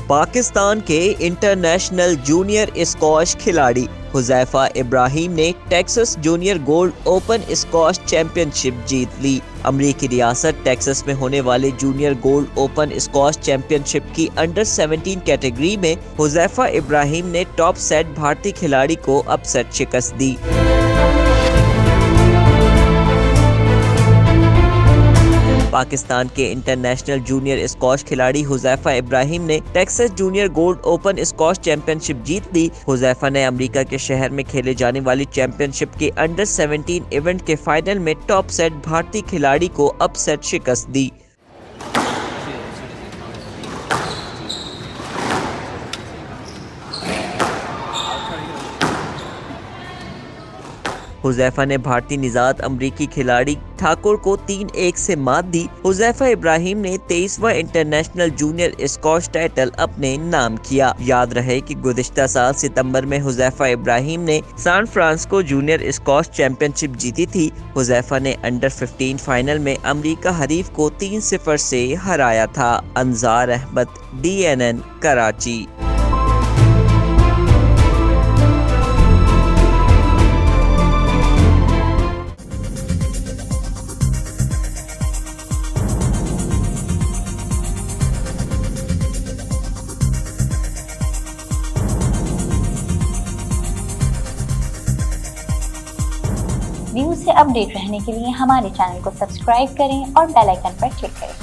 पाकिस्तान के international junior squash खिलाड़ी हुज़ैफा इब्राहिम ने Texas junior gold open squash championship जीत ली। अमरीकी रियासत टेक्सास में होने वाले junior gold open squash championship की अंडर 17 कैटेगरी में हुज़ैफा इब्राहिम ने टॉप सेट भारतीय खिलाड़ी को अपसेट शिकस्त दी। पाकिस्तान के इंटरनेशनल जूनियर स्क्वॉश खिलाड़ी हुज़ैफा इब्राहिम ने Texas junior gold open squash championship जीत ली। हुज़ैफा ने अमेरिका के शहर में खेले जाने वाली चैंपियनशिप के अंडर 17 इवेंट के फाइनल में टॉप सेट भारतीय खिलाड़ी को अपसेट शिकस्त दी। हुज़ैफा ने भारतीय निजात अमरीकी खिलाड़ी ठाकुर को 3-1 से मात दी। हुज़ैफा इब्राहिम ने 23वां इंटरनेशनल जूनियर स्क्वॉश टाइटल अपने नाम किया। याद रहे कि गुज़िश्ता साल सितंबर में हुज़ैफा इब्राहिम ने San Francisco junior squash championship जीती थी। हुज़ैफा ने अंडर 15 फाइनल में अमरीका हरीफ को 3-0 से हराया था। अंजार अहमद, DNN, कराची। न्यूज़ से अपडेट रहने के लिए हमारे चैनल को सब्सक्राइब करें और बेल आइकन पर क्लिक करें।